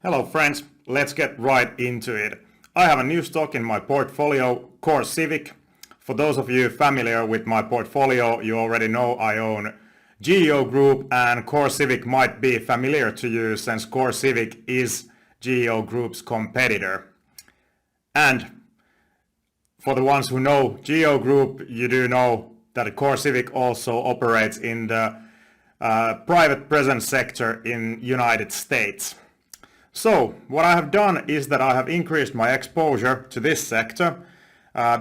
Hello friends, let's get right into it. I have a new stock in my portfolio, CoreCivic. For those of you familiar with my portfolio, you already know I own GEO Group, and CoreCivic might be familiar to you since CoreCivic is GEO Group's competitor. And for the ones who know GEO Group, you do know that CoreCivic also operates in the private presence sector in United States. So what I have done is that I have increased my exposure to this sector.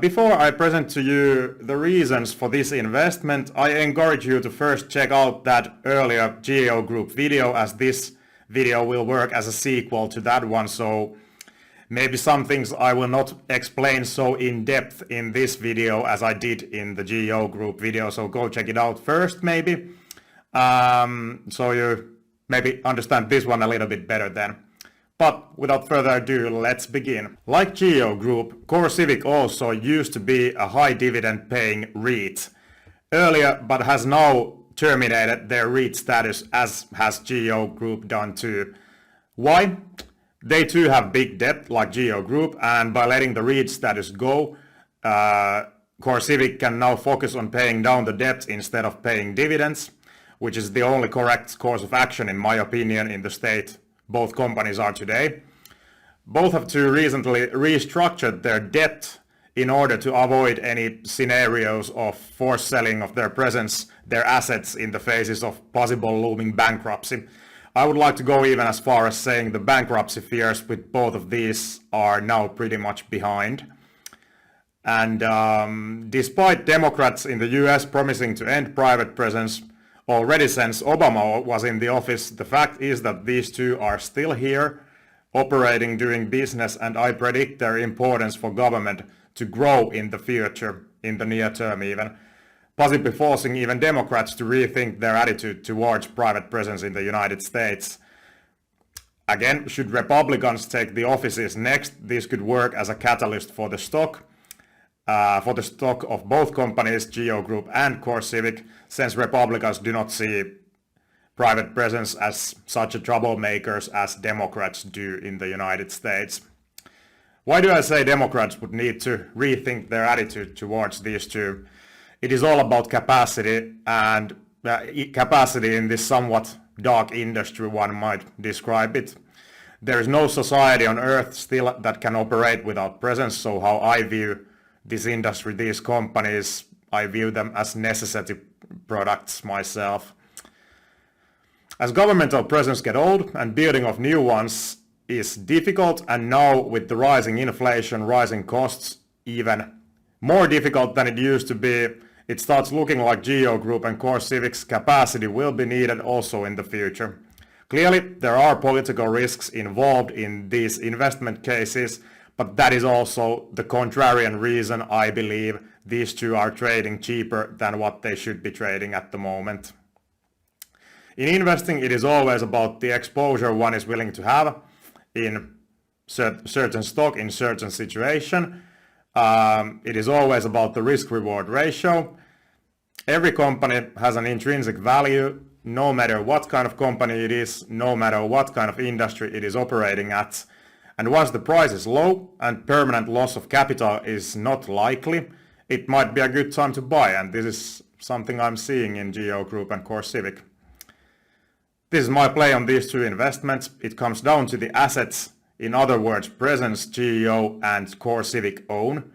Before I present to you the reasons for this investment, I encourage you to first check out that earlier GEO Group video, as this video will work as a sequel to that one. So maybe some things I will not explain so in depth in this video as I did in the GEO Group video. So go check it out first maybe, so you maybe understand this one a little bit better then. But without further ado, let's begin. Like GEO Group, CoreCivic also used to be a high dividend paying REIT earlier, but has now terminated their REIT status, as has GEO Group done too. Why? They too have big debt like GEO Group, and by letting the REIT status go, CoreCivic can now focus on paying down the debt instead of paying dividends, which is the only correct course of action in my opinion in the state both companies are today. Both have too recently restructured their debt in order to avoid any scenarios of forced selling of their assets in the faces of possible looming bankruptcy. I would like to go even as far as saying the bankruptcy fears with both of these are now pretty much behind. And despite Democrats in the US promising to end private presence already since Obama was in the office, the fact is that these two are still here, operating, doing business, and I predict their importance for government to grow in the future, in the near term even, possibly forcing even Democrats to rethink their attitude towards private presence in the United States. Again, should Republicans take the offices next, this could work as a catalyst for the stock of both companies, GEO Group and CoreCivic, since Republicans do not see private presence as such a troublemakers as Democrats do in the United States. Why do I say Democrats would need to rethink their attitude towards these two? It is all about capacity, and capacity in this somewhat dark industry, one might describe it. There is no society on earth still that can operate without presence, so how I view this industry, these companies, I view them as necessity products myself. As governmental presence get old and building of new ones is difficult, and now with the rising inflation, rising costs, even more difficult than it used to be, it starts looking like GEO Group and CoreCivic's capacity will be needed also in the future. Clearly, there are political risks involved in these investment cases, but that is also the contrarian reason I believe these two are trading cheaper than what they should be trading at the moment. In investing, it is always about the exposure one is willing to have in certain stock in certain situation. It is always about the risk-reward ratio. Every company has an intrinsic value, no matter what kind of company it is, no matter what kind of industry it is operating at. And once the price is low and permanent loss of capital is not likely, it might be a good time to buy, and this is something I'm seeing in GEO Group and CoreCivic. This is my play on these two investments. It comes down to the assets, in other words, presence GEO and CoreCivic own.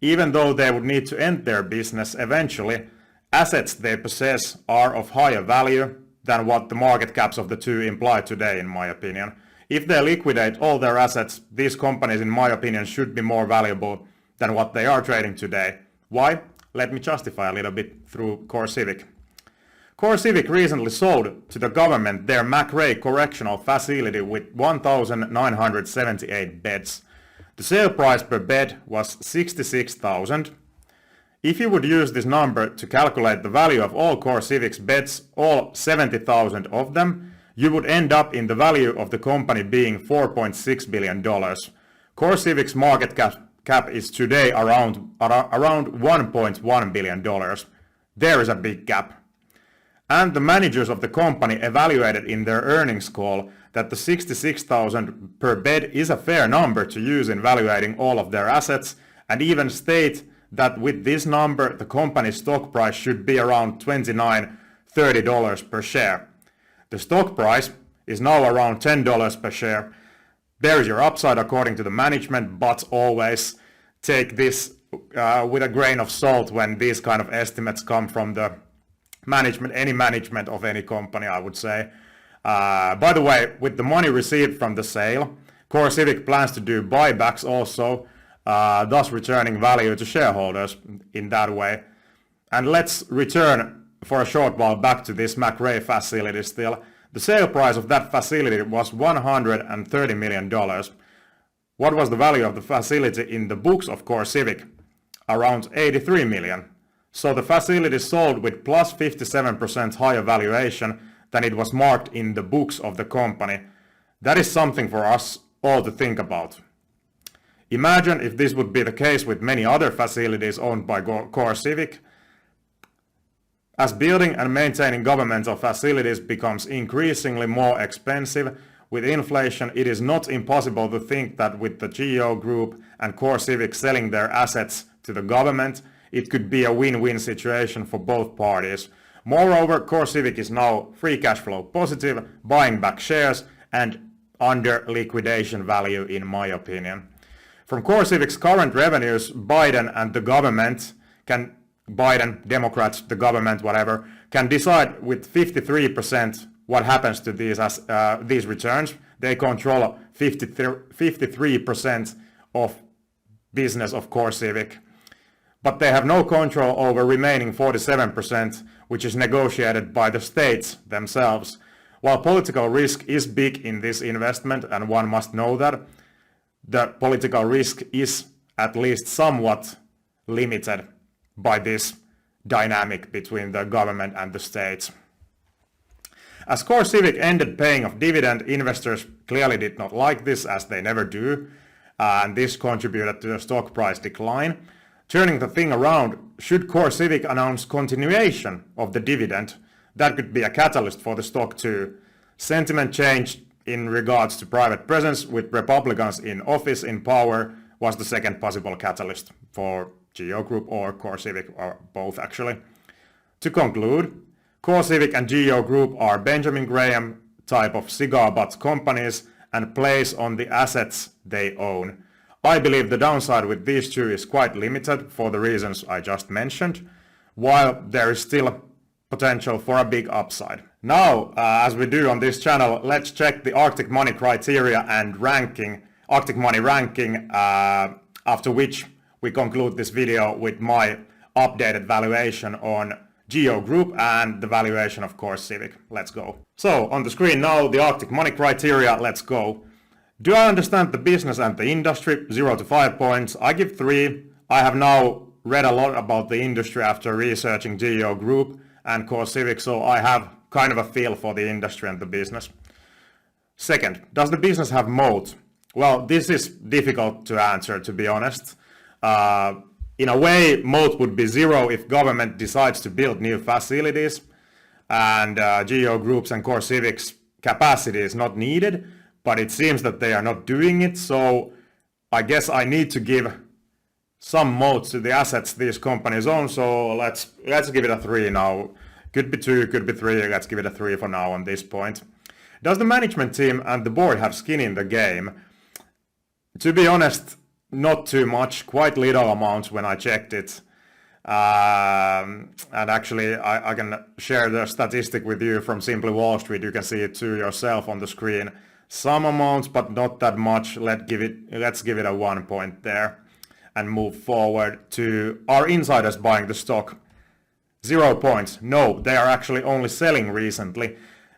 Even though they would need to end their business eventually, assets they possess are of higher value than what the market caps of the two imply today, in my opinion. If they liquidate all their assets, these companies, in my opinion, should be more valuable than what they are trading today. Why? Let me justify a little bit through CoreCivic. CoreCivic recently sold to the government their McRae Correctional Facility with 1,978 beds. The sale price per bed was $66,000. If you would use this number to calculate the value of all CoreCivic's beds, all 70,000 of them, you would end up in the value of the company being $4.6 billion. CoreCivic's market cap is today around $1.1 billion. There is a big gap. And the managers of the company evaluated in their earnings call that the 66,000 per bed is a fair number to use in valuating all of their assets, and even state that with this number the company's stock price should be around $29-30 per share. The stock price is now around $10 per share. There's your upside according to the management, but always take this with a grain of salt when these kind of estimates come from the management, any management of any company, I would say. By the way, with the money received from the sale, CoreCivic plans to do buybacks also, thus returning value to shareholders in that way. And let's return for a short while back to this McRae facility still. The sale price of that facility was $130 million. What was the value of the facility in the books of CoreCivic? Around 83 million. So the facility sold with plus 57% higher valuation than it was marked in the books of the company. That is something for us all to think about. Imagine if this would be the case with many other facilities owned by CoreCivic. As building and maintaining governmental facilities becomes increasingly more expensive with inflation, it is not impossible to think that with the GEO Group and CoreCivic selling their assets to the government, it could be a win-win situation for both parties. Moreover, CoreCivic is now free cash flow positive, buying back shares, and under liquidation value in my opinion. From CoreCivic's current revenues, Biden and the government can Biden, Democrats, the government, whatever, can decide with 53% what happens to these returns. They control 53% of business of CoreCivic, but they have no control over remaining 47%, which is negotiated by the states themselves. While political risk is big in this investment, and one must know that, the political risk is at least somewhat limited by this dynamic between the government and the states. As CoreCivic ended paying of dividend, investors clearly did not like this, as they never do, and this contributed to the stock price decline. Turning the thing around, should CoreCivic announce continuation of the dividend, that could be a catalyst for the stock too. Sentiment change in regards to private presence with Republicans in office in power was the second possible catalyst for GEO Group or CoreCivic, or both actually. To conclude, CoreCivic and GEO Group are Benjamin Graham type of cigar butt companies and plays on the assets they own. I believe the downside with these two is quite limited for the reasons I just mentioned, while there is still potential for a big upside. Now, as we do on this channel, let's check the Arctic Money criteria and ranking, Arctic Money ranking, after which we conclude this video with my updated valuation on GEO Group and the valuation of CoreCivic. Let's go. So on the screen now, the Arctic Money criteria, let's go. Do I understand the business and the industry? 0 to 5 points. I give 3. I have now read a lot about the industry after researching GEO Group and CoreCivic, so I have kind of a feel for the industry and the business. Second, does the business have moat? Well, this is difficult to answer, to be honest. In a way, moat would be 0 if government decides to build new facilities and GEO Group's and CoreCivic's capacity is not needed, but it seems that they are not doing it, so I guess I need to give some moat to the assets these companies own, so let's give it a 3 now. Could be 2, could be 3, let's give it a 3 for now on this point. Does the management team and the board have skin in the game? To be honest, not too much, quite little amounts when I checked it. And actually, I can share the statistic with you from Simply Wall Street. You can see it too yourself on the screen. Some amounts, but not that much. Let's give it a 1 point there and move forward to our insiders buying the stock. 0 points. No, they are actually only selling recently.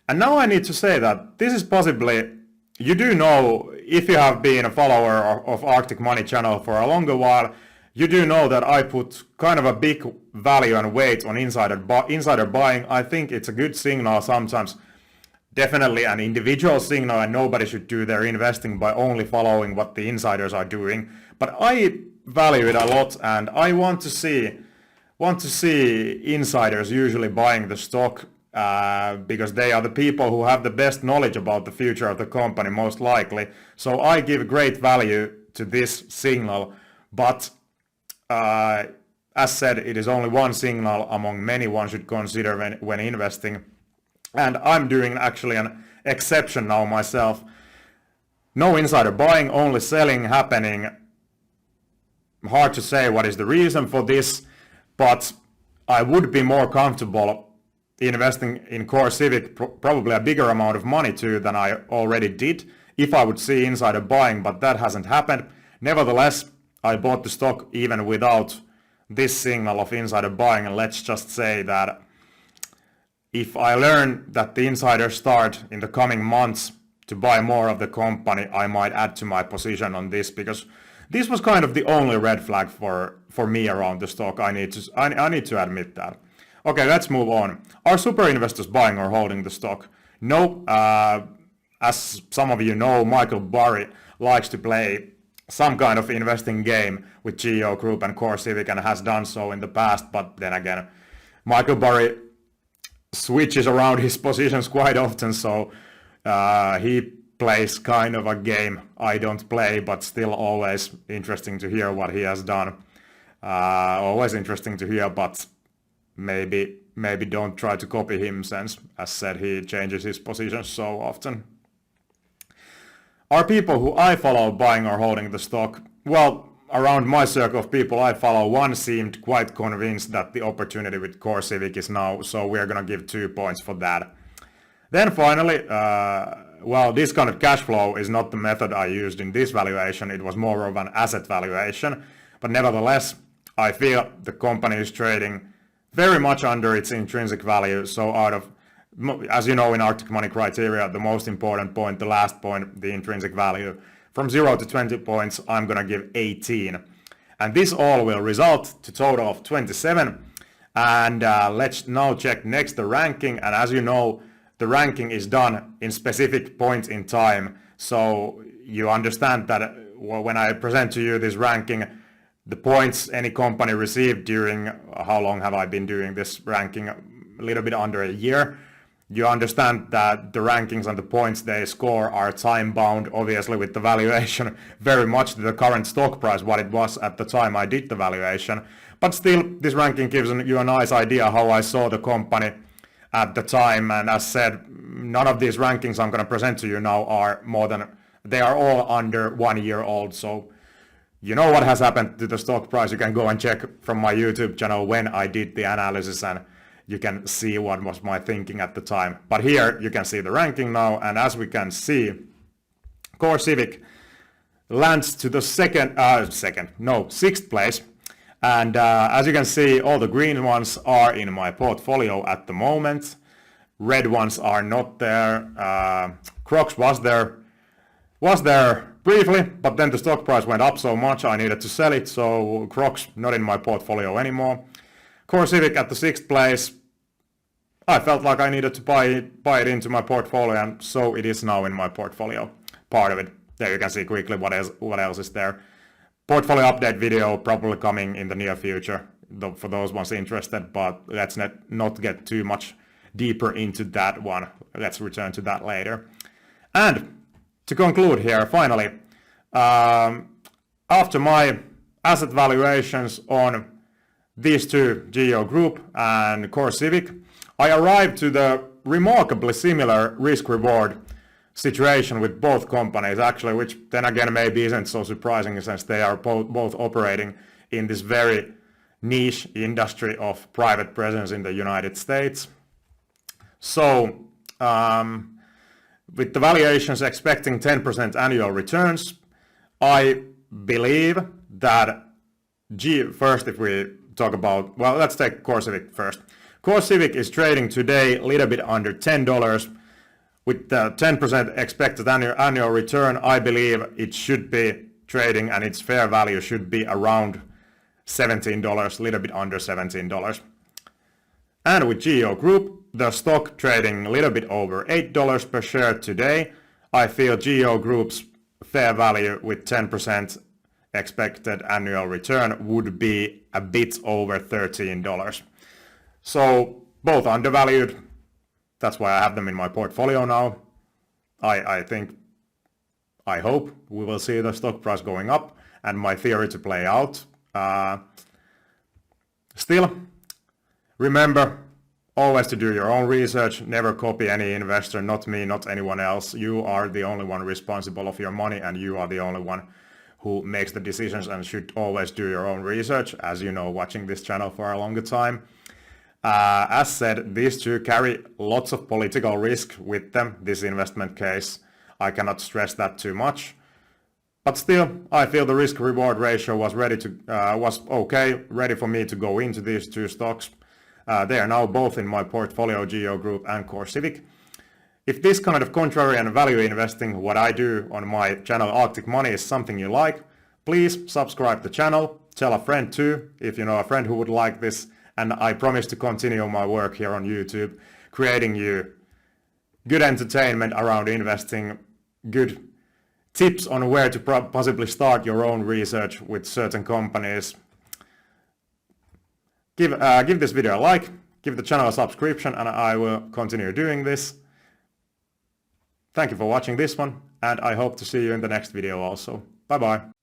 And now I need to say that this is possibly, you do know, if you have been a follower of Arctic Money channel for a longer while, you do know that I put kind of a big value and weight on insider buying. I think it's a good signal sometimes, definitely an individual signal, and nobody should do their investing by only following what the insiders are doing. But I value it a lot, and I want to see insiders usually buying the stock because they are the people who have the best knowledge about the future of the company, most likely. So I give great value to this signal, but as said, it is only one signal among many one should consider when investing. And I'm doing actually an exception now myself. No insider buying, only selling happening. Hard to say what is the reason for this, but I would be more comfortable investing in CoreCivic, probably a bigger amount of money too than I already did, if I would see insider buying, but that hasn't happened. Nevertheless, I bought the stock even without this signal of insider buying, and let's just say that if I learn that the insiders start in the coming months to buy more of the company, I might add to my position on this, because this was kind of the only red flag for me around the stock. I need to admit that. Okay, let's move on. Are super investors buying or holding the stock? No, as some of you know, Michael Burry likes to play some kind of investing game with GEO Group and CoreCivic and has done so in the past, but then again, Michael Burry switches around his positions quite often, so he plays kind of a game I don't play, but still always interesting to hear what he has done. Always interesting to hear, but maybe don't try to copy him, since, as said, he changes his positions so often. Are people who I follow buying or holding the stock? Well, around my circle of people I follow, one seemed quite convinced that the opportunity with CoreCivic is now, so we're gonna give 2 points for that. Then finally, well, discounted cash flow is not the method I used in this valuation, it was more of an asset valuation, but nevertheless, I feel the company is trading very much under its intrinsic value, so out of, as you know in Arctic Money criteria, the most important point, the last point, the intrinsic value, from 0 to 20 points, I'm gonna give 18. And this all will result to total of 27. And let's now check next the ranking. And as you know, the ranking is done in specific points in time. So you understand that when I present to you this ranking, the points any company received during, how long have I been doing this ranking? A little bit under a year. You understand that the rankings and the points they score are time bound, obviously with the valuation very much to the current stock price, what it was at the time I did the valuation. But still, this ranking gives you a nice idea how I saw the company at the time. And as said, none of these rankings I'm going to present to you now are they are all under 1 year old. So you know what has happened to the stock price. You can go and check from my YouTube channel when I did the analysis, and you can see what was my thinking at the time. But here you can see the ranking now, and as we can see, CoreCivic lands to the sixth place. And as you can see, all the green ones are in my portfolio at the moment. Red ones are not there. Crocs was there briefly, but then the stock price went up so much I needed to sell it, so Crocs not in my portfolio anymore. CoreCivic at the 6th place. I felt like I needed to buy it into my portfolio, and so it is now in my portfolio, part of it. There you can see quickly what else is there. Portfolio update video probably coming in the near future for those ones interested, but let's not get too much deeper into that one. Let's return to that later. And to conclude here, finally, after my asset valuations on these two, GEO Group and CoreCivic, I arrived to the remarkably similar risk-reward situation with both companies, actually, which then again maybe isn't so surprising since they are both operating in this very niche industry of private presence in the United States. So, with the valuations expecting 10% annual returns, I believe that first, if we talk about, well, let's take CoreCivic first. CoreCivic is trading today a little bit under $10. With the 10% expected annual return, I believe it should be trading, and its fair value should be around $17, a little bit under $17. And with GEO Group, the stock trading a little bit over $8 per share today, I feel GEO Group's fair value with 10% expected annual return would be a bit over $13. So both undervalued, That's why I have them in my portfolio now. I hope we will see the stock price going up and my theory to play out. Still, remember always to do your own research. Never copy any investor, not me, not anyone else. You are the only one responsible of your money, and you are the only one who makes the decisions and should always do your own research, as you know, watching this channel for a longer time. As said, these two carry lots of political risk with them, this investment case. I cannot stress that too much. But still, I feel the risk-reward ratio was okay, ready for me to go into these two stocks. They are now both in my portfolio, GEO Group and CoreCivic. If this kind of contrarian value investing, what I do on my channel Arctic Money, is something you like, please subscribe the channel, tell a friend too, if you know a friend who would like this, and I promise to continue my work here on YouTube, creating you good entertainment around investing, good tips on where to possibly start your own research with certain companies. Give this video a like, give the channel a subscription, and I will continue doing this. Thank you for watching this one, and I hope to see you in the next video also. Bye bye.